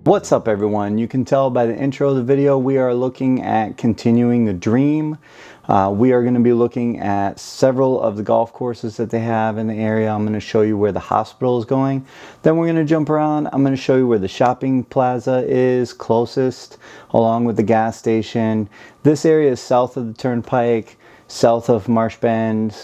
What's up everyone? You can tell by the intro of the video we are looking at continuing the dream. We are going to be looking at several of the golf courses that they have in the area. I'm going to show you where the hospital is going. Then we're going to jump around. I'm going to show you where the shopping plaza is closest, along with the gas station. This area is south of the Turnpike, south of Marsh Bend.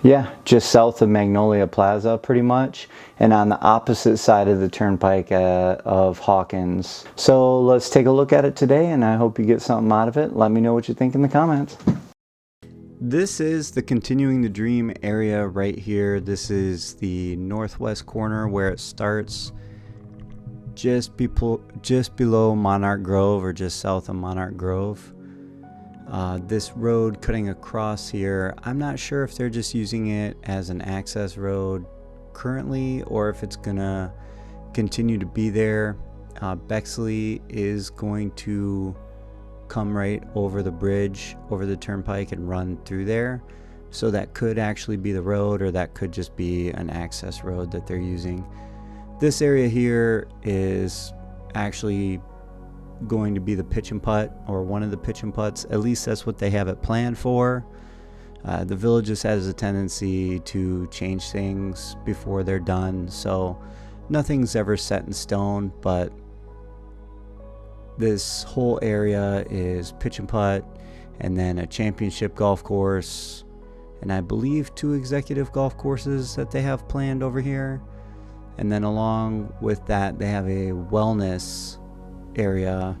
Yeah, just south of Magnolia Plaza pretty much, and on the opposite side of the Turnpike of Hawkins. So let's take a look at it today, and I hope you get something out of it. Let me know what you think in the comments. This is the Continuing the Dream area right here. This is the northwest corner where it starts, just below Monarch Grove, or just south of Monarch Grove. This road cutting across here, I'm not sure if they're just using it as an access road currently or if it's gonna continue to be there. Bexley is going to come right over the bridge, over the turnpike, and run through there. So that could actually be the road, or that could just be an access road that they're using. This area here is actually going to be the pitch and putt, or one of the pitch and putts. At least that's what they have it planned for. The village just has a tendency to change things before they're done, so nothing's ever set in stone, but this whole area is pitch and putt, and then a championship golf course, and I believe 2 executive golf courses that they have planned over here. And then along with that, they have a wellness area,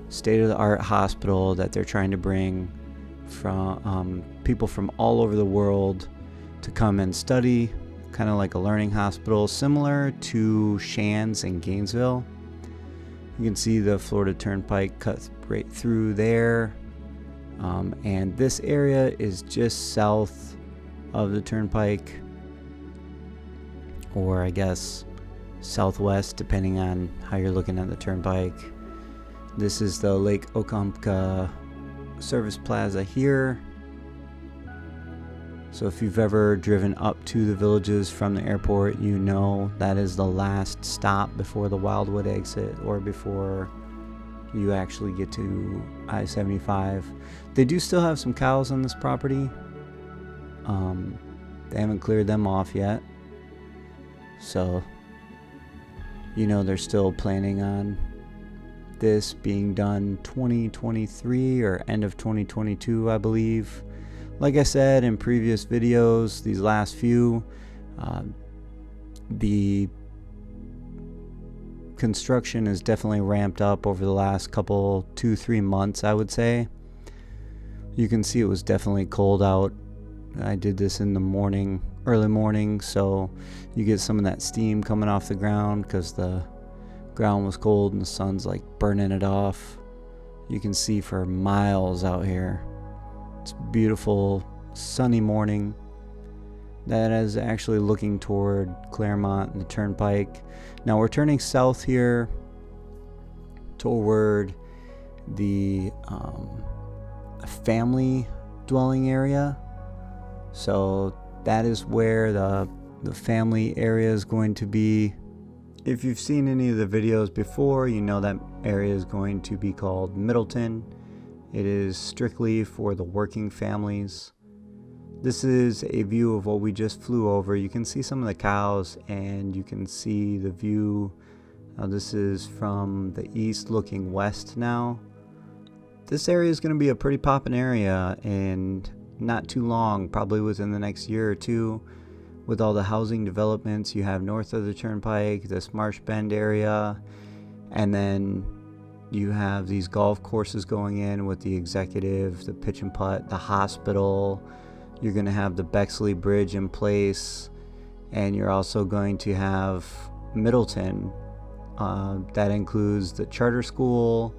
state-of-the-art hospital that they're trying to bring from people from all over the world to come and study, kind of like a learning hospital similar to Shands in Gainesville. You can see the Florida Turnpike cut right through there, and this area is just south of the Turnpike, or I guess southwest depending on how you're looking at the Turnpike. This is the Lake Okompka Service Plaza here. So if you've ever driven up to the villages from the airport, you know that is the last stop before the Wildwood exit, or before you actually get to I-75. They do still have some cows on this property. They haven't cleared them off yet. So, you know, they're still planning on this being done 2023 or end of 2022, I believe. Like I said in previous videos, these last few, the construction is definitely ramped up over the last couple 2-3 months, I would say. You can see it was definitely cold out. I did this in the morning, early morning, so you get some of that steam coming off the ground because the ground was cold and the sun's like burning it off. You can see for miles out here. It's a beautiful sunny morning that is actually looking toward Claremont and the Turnpike. Now we're turning south here toward the family dwelling area. So that is where the family area is going to be. If you've seen any of the videos before, you know that area is going to be called Middleton. It is strictly for the working families. This is a view of what we just flew over. You can see some of the cows, and you can see the view. This is from the east looking west now. This area is going to be a pretty poppin' area, and not too long, probably within the next year or two. With all the housing developments you have north of the Turnpike, this Marsh Bend area, and then you have these golf courses going in with the executive, the pitch and putt, the hospital. You're going to have the Bexley Bridge in place, and you're also going to have Middleton. That includes the charter school,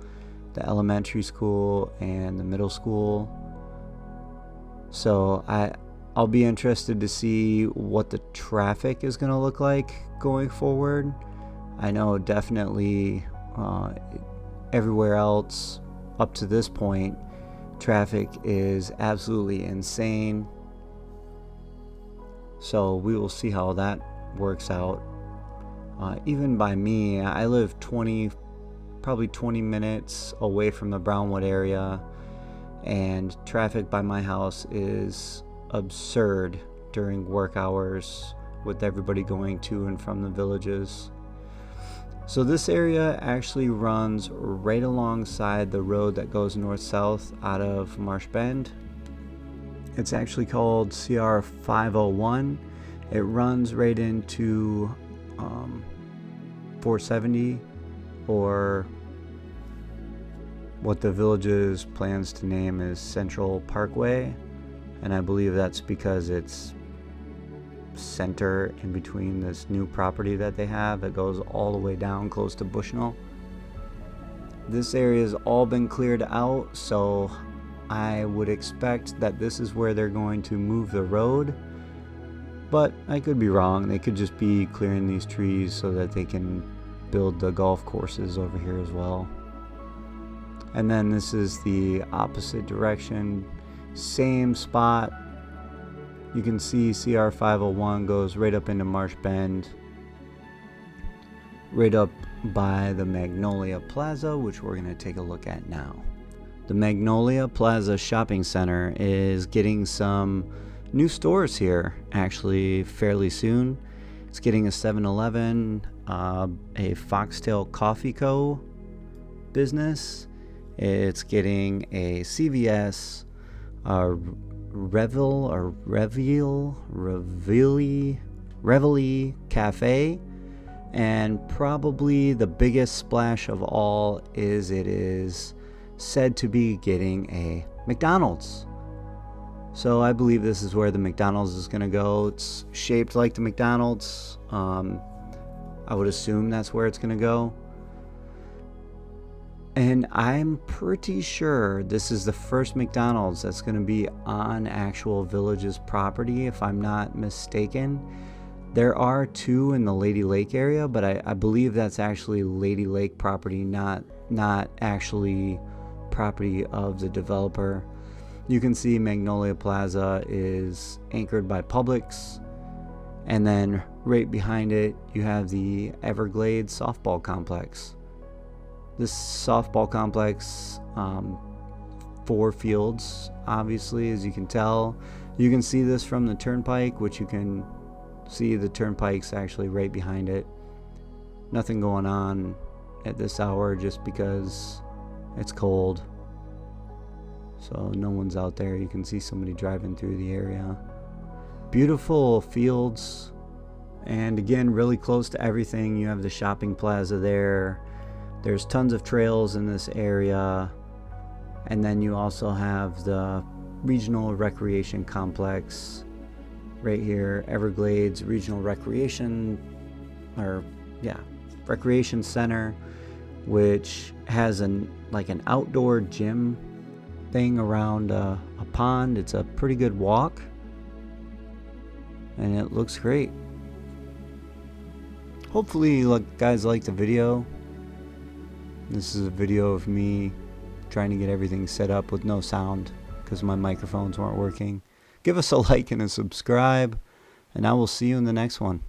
the elementary school, and the middle school. So I'll be interested to see what the traffic is going to look like going forward. I know definitely everywhere else up to this point, traffic is absolutely insane. So we will see how that works out. Even by me, I live probably 20 minutes away from the Brownwood area, and traffic by my house is absurd during work hours with everybody going to and from the villages. So this area actually runs right alongside the road that goes north-south out of Marsh Bend. It's actually called CR 501. It runs right into 470, or what the village's plans to name is Central Parkway, and I believe that's because it's center in between this new property that they have that goes all the way down close to Bushnell. This area has all been cleared out, so I would expect that this is where they're going to move the road, but I could be wrong. They could just be clearing these trees so that they can build the golf courses over here as well. And then this is the opposite direction, same spot. You can see CR 501 goes right up into Marsh Bend, right up by the Magnolia Plaza, which we're going to take a look at now. The Magnolia Plaza Shopping Center is getting some new stores here, actually fairly soon. It's getting a 7-Eleven, a Foxtail Coffee Co. business. It's getting a CVS, Reveille Cafe, and probably the biggest splash of all is it is said to be getting a McDonald's. So I believe this is where the McDonald's is going to go. It's shaped like the McDonald's. I would assume that's where it's going to go. And I'm pretty sure this is the first McDonald's that's going to be on actual Village's property, if I'm not mistaken. There are two in the Lady Lake area, but I believe that's actually Lady Lake property, not actually property of the developer. You can see Magnolia Plaza is anchored by Publix, and then right behind it you have the Everglades softball complex. This softball complex, 4 fields, obviously, as you can tell. You can see this from the turnpike, which you can see the turnpike's actually right behind it. Nothing going on at this hour just because it's cold. So no one's out there. You can see somebody driving through the area. Beautiful fields. And again, really close to everything. You have the shopping plaza there. There's tons of trails in this area, and then you also have the regional recreation complex right here, Everglades Regional Recreation Center, which has an outdoor gym thing around a pond. It's a pretty good walk, and it looks great. Hopefully you guys like the video. This is a video of me trying to get everything set up with no sound because my microphones weren't working. Give us a like and a subscribe, and I will see you in the next one.